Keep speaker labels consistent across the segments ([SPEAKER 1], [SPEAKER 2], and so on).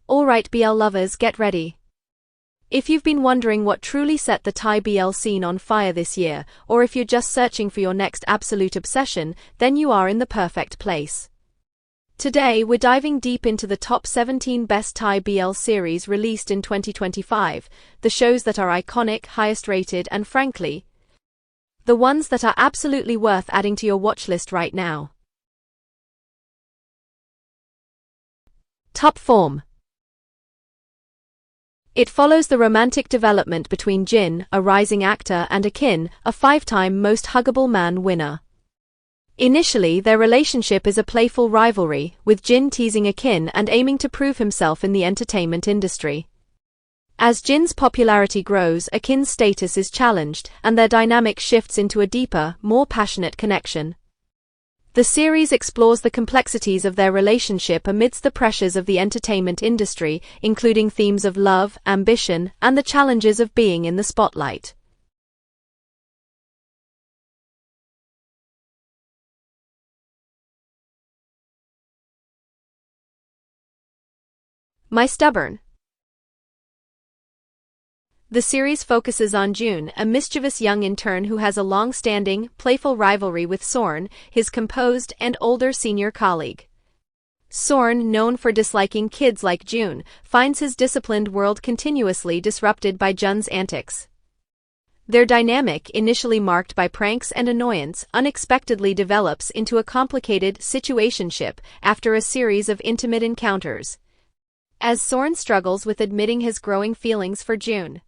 [SPEAKER 1] Alright BL lovers, get ready. If you've been wondering what truly set the Thai BL scene on fire this year, or if you're just searching for your next absolute obsession, then you are in the perfect place. Today we're diving deep into the top 17 best Thai BL series released in 2025, the shows that are iconic, highest rated and frankly, the ones that are absolutely worth adding to your watch list right now. Top form. It follows the romantic development between Jin, a rising actor, and Akin, a five-time Most Huggable Man winner. Initially, their relationship is a playful rivalry, with Jin teasing Akin and aiming to prove himself in the entertainment industry. As Jin's popularity grows, Akin's status is challenged, and their dynamic shifts into a deeper, more passionate connection. The series explores the complexities of their relationship amidst the pressures of the entertainment industry, including themes of love, ambition, and the challenges of being in the spotlight. My Stubborn. The series focuses on Jun, a mischievous young intern who has a long-standing, playful rivalry with Sorn, his composed and older senior colleague. Sorn, known for disliking kids like Jun, finds his disciplined world continuously disrupted by Jun's antics. Their dynamic, initially marked by pranks and annoyance, unexpectedly develops into a complicated situationship after a series of intimate encounters. As Sorn struggles with admitting his growing feelings for Jun,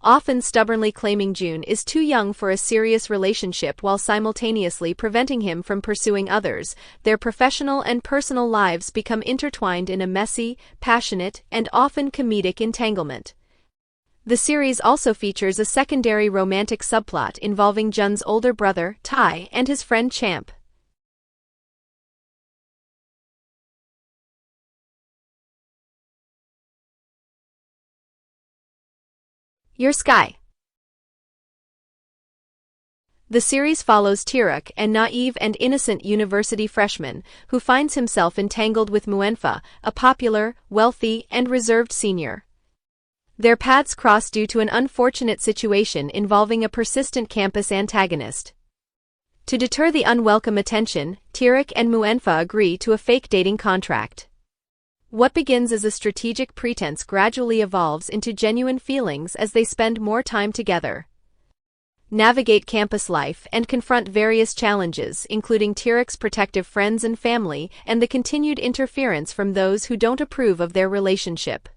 [SPEAKER 1] often stubbornly claiming Jun is too young for a serious relationship while simultaneously preventing him from pursuing others, their professional and personal lives become intertwined in a messy, passionate, and often comedic entanglement. The series also features a secondary romantic subplot involving Jun's older brother, Tai, and his friend Champ. Your Sky. The series follows Tiruk, a naive and innocent university freshman, who finds himself entangled with Muenfa, a popular, wealthy, and reserved senior. Their paths cross due to an unfortunate situation involving a persistent campus antagonist. To deter the unwelcome attention, Tiruk and Muenfa agree to a fake dating contract. What begins as a strategic pretense gradually evolves into genuine feelings as they spend more time together, navigate campus life, and confront various challenges, including Tiruk's protective friends and family, and the continued interference from those who don't approve of their relationship.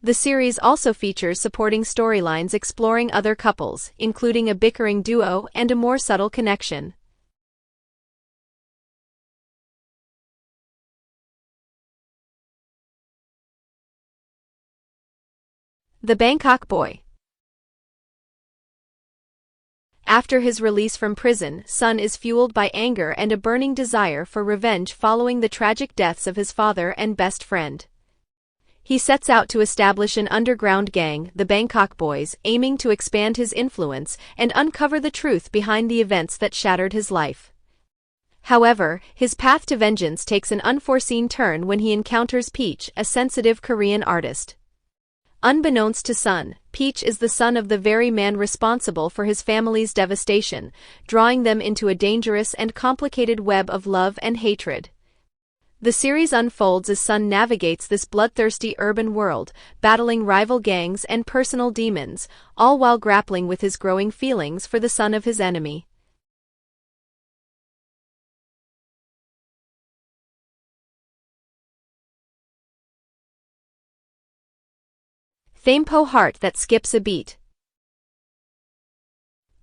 [SPEAKER 1] The series also features supporting storylines exploring other couples, including a bickering duo and a more subtle connection. The Bangkok Boy. After his release from prison, Sun is fueled by anger and a burning desire for revenge following the tragic deaths of his father and best friend. He sets out to establish an underground gang, the Bangkok Boys, aiming to expand his influence and uncover the truth behind the events that shattered his life. However, his path to vengeance takes an unforeseen turn when he encounters Peach, a sensitive Korean artist. Unbeknownst to Sun, Peach is the son of the very man responsible for his family's devastation, drawing them into a dangerous and complicated web of love and hatred. The series unfolds as Sun navigates this bloodthirsty urban world, battling rival gangs and personal demons, all while grappling with his growing feelings for the son of his enemy. Thamepo Heart That Skips a Beat.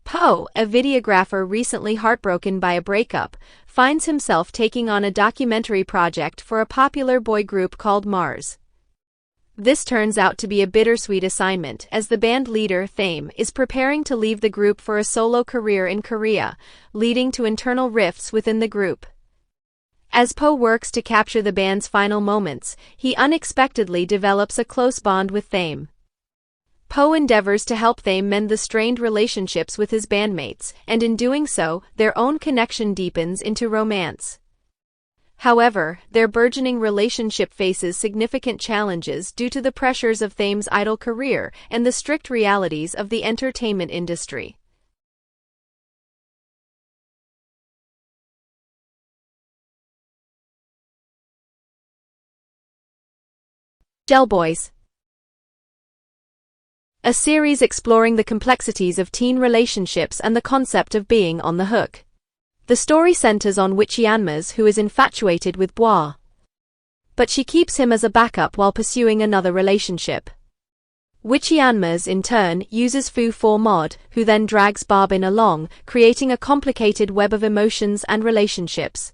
[SPEAKER 1] Poe, a videographer recently heartbroken by a breakup, finds himself taking on a documentary project for a popular boy group called Mars. This turns out to be a bittersweet assignment as the band leader, Thame, is preparing to leave the group for a solo career in Korea, leading to internal rifts within the group. As Poe works to capture the band's final moments, he unexpectedly develops a close bond with Thame. Poe endeavors to help Thame mend the strained relationships with his bandmates, and in doing so, their own connection deepens into romance. However, their burgeoning relationship faces significant challenges due to the pressures of Thame's idol career and the strict realities of the entertainment industry. Dellboys, a series exploring the complexities of teen relationships and the concept of being on the hook. The story centers on Wichy, who is infatuated with Bois, but she keeps him as a backup while pursuing another relationship. Wichy, in turn, uses Fu for Maud, who then drags Barbin along, creating a complicated web of emotions and relationships.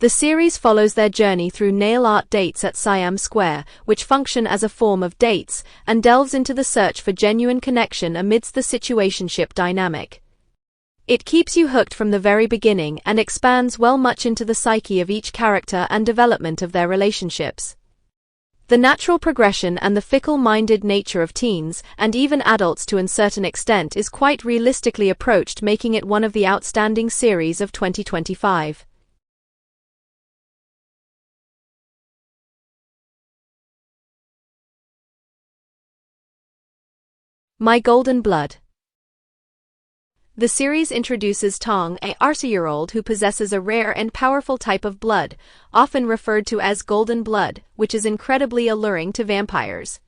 [SPEAKER 1] The series follows their journey through nail art dates at Siam Square, which function as a form of dates, and delves into the search for genuine connection amidst the situationship dynamic. It keeps you hooked from the very beginning and expands well much into the psyche of each character and development of their relationships. The natural progression and the fickle-minded nature of teens, and even adults to a certain extent, is quite realistically approached, making it one of the outstanding series of 2025. My Golden Blood. The series introduces Tong, a 30-year-old who possesses a rare and powerful type of blood, often referred to as golden blood, which is incredibly alluring to vampires.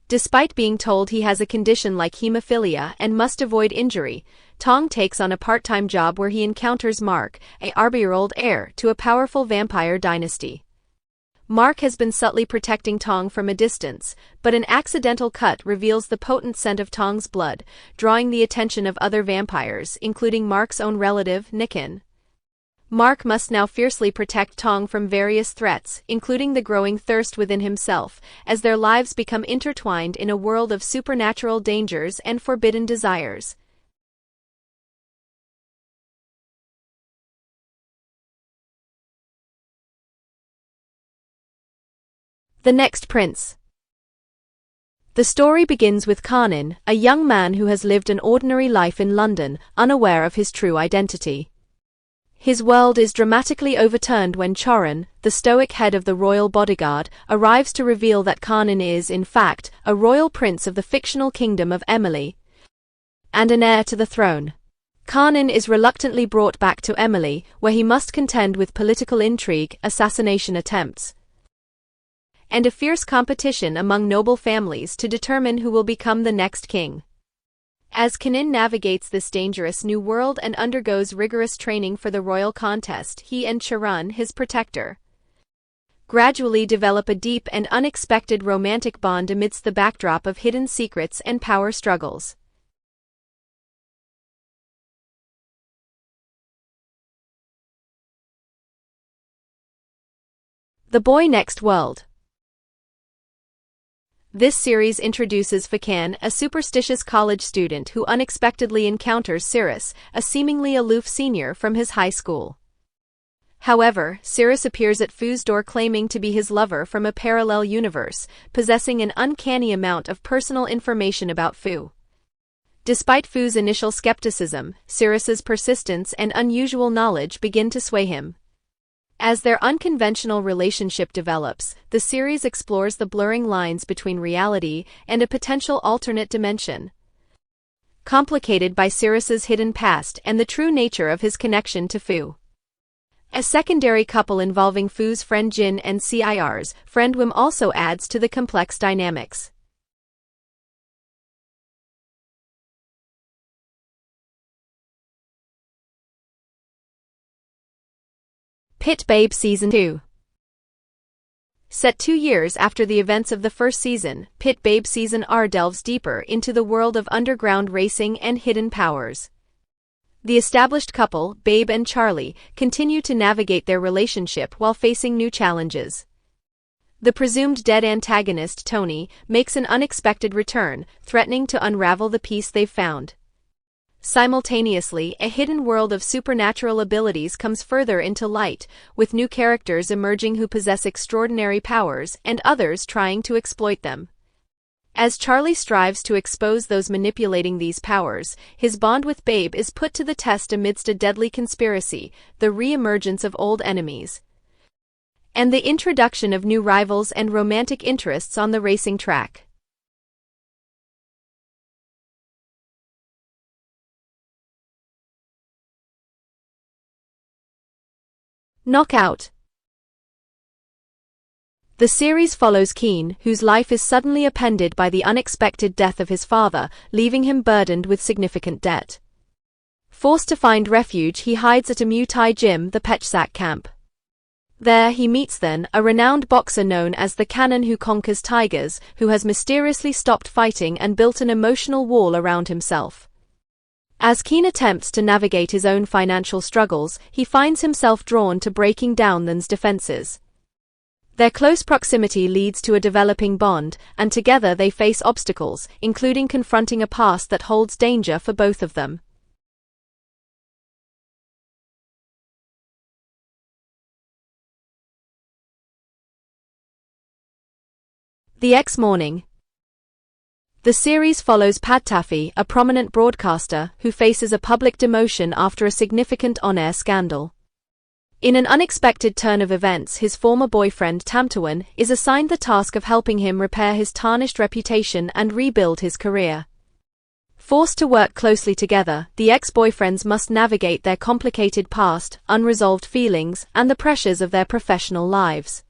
[SPEAKER 1] Despite being told he has a condition like hemophilia and must avoid injury, Tong takes on a part-time job where he encounters Mark, a 40-year-old heir to a powerful vampire dynasty. Mark has been subtly protecting Tong from a distance, but an accidental cut reveals the potent scent of Tong's blood, drawing the attention of other vampires, including Mark's own relative, Nikin. Mark must now fiercely protect Tong from various threats, including the growing thirst within himself, as their lives become intertwined in a world of supernatural dangers and forbidden desires. The Next Prince. The story begins with Kanin, a young man who has lived an ordinary life in London, unaware of his true identity. His world is dramatically overturned when Choron, the stoic head of the royal bodyguard, arrives to reveal that Kanin is, in fact, a royal prince of the fictional kingdom of Emily, and an heir to the throne. Kanin is reluctantly brought back to Emily, where he must contend with political intrigue, assassination attempts, and a fierce competition among noble families to determine who will become the next king. As Kanin navigates this dangerous new world and undergoes rigorous training for the royal contest, he and Choron, his protector, gradually develop a deep and unexpected romantic bond amidst the backdrop of hidden secrets and power struggles. The Boy Next World. This series introduces Fakan, a superstitious college student who unexpectedly encounters Cyrus, a seemingly aloof senior from his high school. However, Cyrus appears at Fu's door claiming to be his lover from a parallel universe, possessing an uncanny amount of personal information about Fu. Despite Fu's initial skepticism, Cyrus's persistence and unusual knowledge begin to sway him. As their unconventional relationship develops, the series explores the blurring lines between reality and a potential alternate dimension, complicated by Cyrus's hidden past and the true nature of his connection to Fu. A secondary couple involving Fu's friend Jin and Cir's friend Wim also adds to the complex dynamics. Pit Babe Season 2. Set 2 years after the events of the first season, Pit Babe Season R delves deeper into the world of underground racing and hidden powers. The established couple, Babe and Charlie, continue to navigate their relationship while facing new challenges. The presumed dead antagonist, Tony, makes an unexpected return, threatening to unravel the piece they've found. Simultaneously, a hidden world of supernatural abilities comes further into light, with new characters emerging who possess extraordinary powers and others trying to exploit them. As Charlie strives to expose those manipulating these powers, his bond with Babe is put to the test amidst a deadly conspiracy, the re-emergence of old enemies. and the introduction of new rivals and romantic interests on the racing track. Knockout. The series follows Keen, whose life is suddenly upended by the unexpected death of his father, leaving him burdened with significant debt. Forced to find refuge, he hides at a Muay Thai gym, the Pechsack camp. There he meets then a renowned boxer known as the Cannon who conquers tigers, who has mysteriously stopped fighting and built an emotional wall around himself. As Keen attempts to navigate his own financial struggles, he finds himself drawn to breaking down Than's defenses. Their close proximity leads to a developing bond, and together they face obstacles, including confronting a past that holds danger for both of them. The X Morning. The series follows Pad Taffy, a prominent broadcaster, who faces a public demotion after a significant on-air scandal. In an unexpected turn of events, his former boyfriend Tamtawan is assigned the task of helping him repair his tarnished reputation and rebuild his career. Forced to work closely together, the ex-boyfriends must navigate their complicated past, unresolved feelings, and the pressures of their professional lives.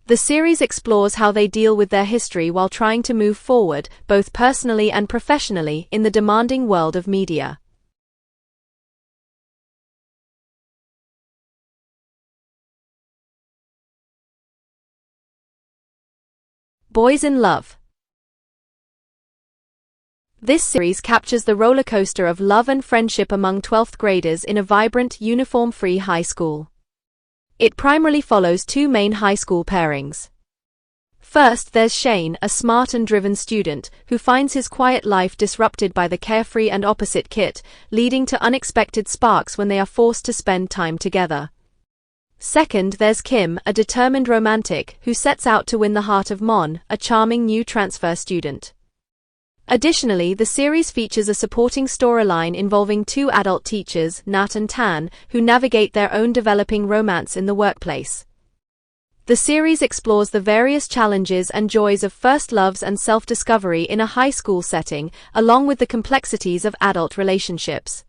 [SPEAKER 1] The series explores how they deal with their history while trying to move forward, both personally and professionally, in the demanding world of media. Boys in Love. This series captures the roller coaster of love and friendship among 12th graders in a vibrant, uniform-free high school. It primarily follows two main high school pairings. First, there's Shane, a smart and driven student, who finds his quiet life disrupted by the carefree and opposite Kit, leading to unexpected sparks when they are forced to spend time together. Second, there's Kim, a determined romantic, who sets out to win the heart of Mon, a charming new transfer student. Additionally, the series features a supporting storyline involving two adult teachers, Nat and Tan, who navigate their own developing romance in the workplace. The series explores the various challenges and joys of first loves and self-discovery in a high school setting, along with the complexities of adult relationships.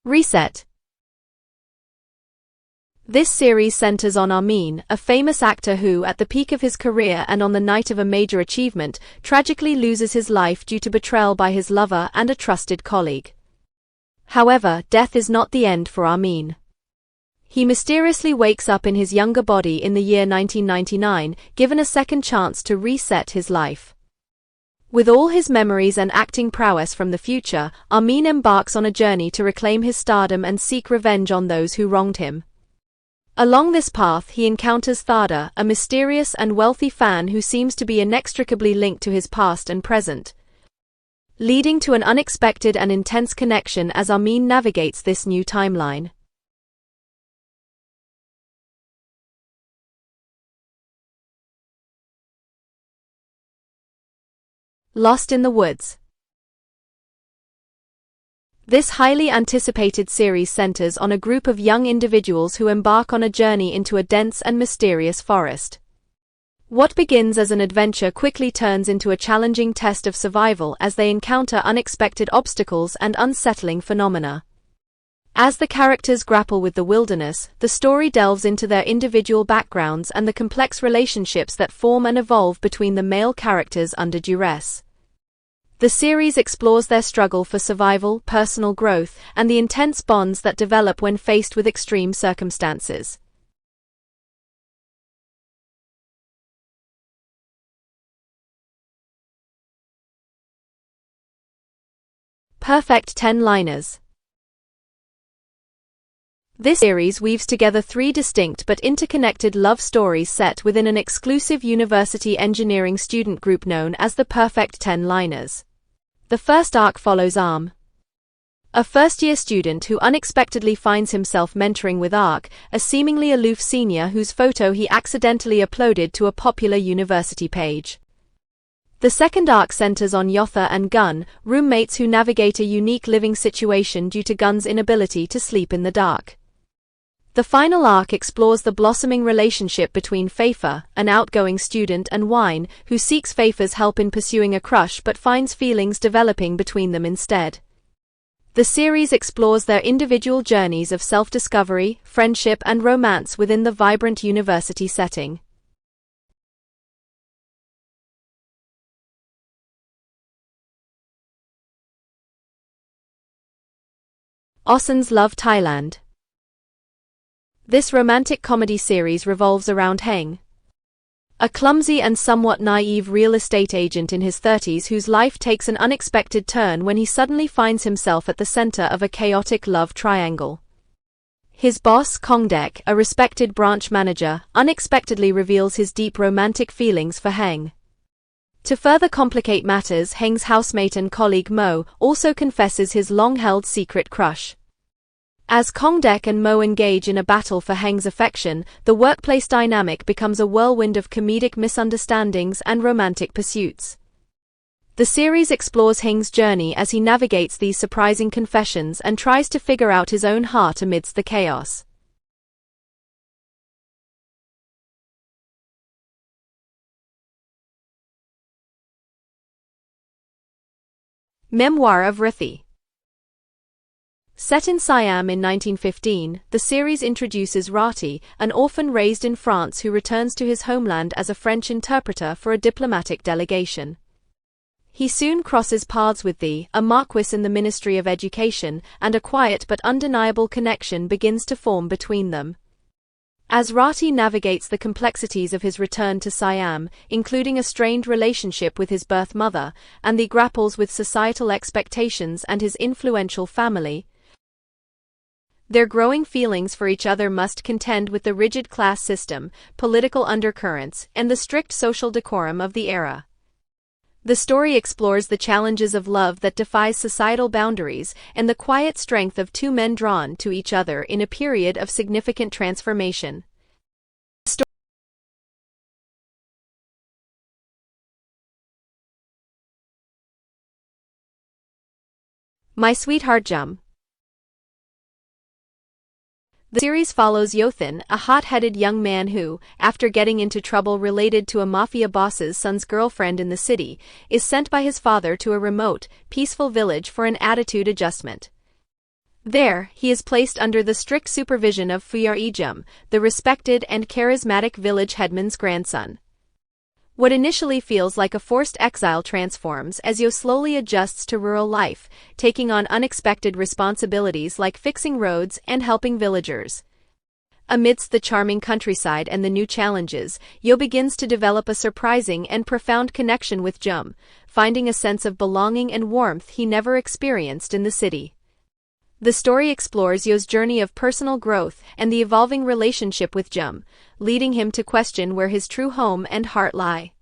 [SPEAKER 1] Reset. This series centers on Armin, a famous actor who, at the peak of his career and on the night of a major achievement, tragically loses his life due to betrayal by his lover and a trusted colleague. However, death is not the end for Armin. He mysteriously wakes up in his younger body in the year 1999, given a second chance to reset his life. With all his memories and acting prowess from the future, Armin embarks on a journey to reclaim his stardom and seek revenge on those who wronged him. Along this path, he encounters Thada, a mysterious and wealthy fan who seems to be inextricably linked to his past and present, leading to an unexpected and intense connection as Armin navigates this new timeline. Lost in the Woods. This highly anticipated series centers on a group of young individuals who embark on a journey into a dense and mysterious forest. What begins as an adventure quickly turns into a challenging test of survival as they encounter unexpected obstacles and unsettling phenomena. As the characters grapple with the wilderness, the story delves into their individual backgrounds and the complex relationships that form and evolve between the male characters under duress. The series explores their struggle for survival, personal growth, and the intense bonds that develop when faced with extreme circumstances. Perfect 10-liners. This series weaves together three distinct but interconnected love stories set within an exclusive university engineering student group known as the Perfect 10-liners. The first arc follows Arm, a first-year student who unexpectedly finds himself mentoring with Ark, a seemingly aloof senior whose photo he accidentally uploaded to a popular university page. The second arc centers on Yotha and Gun, roommates who navigate a unique living situation due to Gun's inability to sleep in the dark. The final arc explores the blossoming relationship between Feifa, an outgoing student, and Wine, who seeks Feifa's help in pursuing a crush but finds feelings developing between them instead. The series explores their individual journeys of self-discovery, friendship, and romance within the vibrant university setting. Ossan's Love Thailand. This romantic comedy series revolves around Heng, a clumsy and somewhat naive real estate agent in his 30s whose life takes an unexpected turn when he suddenly finds himself at the center of a chaotic love triangle. His boss, Kongdek, a respected branch manager, unexpectedly reveals his deep romantic feelings for Heng. To further complicate matters, Heng's housemate and colleague Mo also confesses his long-held secret crush. As Kongdek and Mo engage in a battle for Heng's affection, the workplace dynamic becomes a whirlwind of comedic misunderstandings and romantic pursuits. The series explores Heng's journey as he navigates these surprising confessions and tries to figure out his own heart amidst the chaos. Memoir of Rati. Set in Siam in 1915, the series introduces Rati, an orphan raised in France who returns to his homeland as a French interpreter for a diplomatic delegation. He soon crosses paths with a marquis in the Ministry of Education, and a quiet but undeniable connection begins to form between them. As Rati navigates the complexities of his return to Siam, including a strained relationship with his birth mother, and he grapples with societal expectations and his influential family, their growing feelings for each other must contend with the rigid class system, political undercurrents, and the strict social decorum of the era. The story explores the challenges of love that defies societal boundaries and the quiet strength of two men drawn to each other in a period of significant transformation. My Sweetheart Jum. The series follows Yothin, a hot-headed young man who, after getting into trouble related to a mafia boss's son's girlfriend in the city, is sent by his father to a remote, peaceful village for an attitude adjustment. There, he is placed under the strict supervision of Phri Jum, the respected and charismatic village headman's grandson. What initially feels like a forced exile transforms as Yo slowly adjusts to rural life, taking on unexpected responsibilities like fixing roads and helping villagers. Amidst the charming countryside and the new challenges, Yo begins to develop a surprising and profound connection with Jum, finding a sense of belonging and warmth he never experienced in the city. The story explores Yo's journey of personal growth and the evolving relationship with Jum, leading him to question where his true home and heart lie.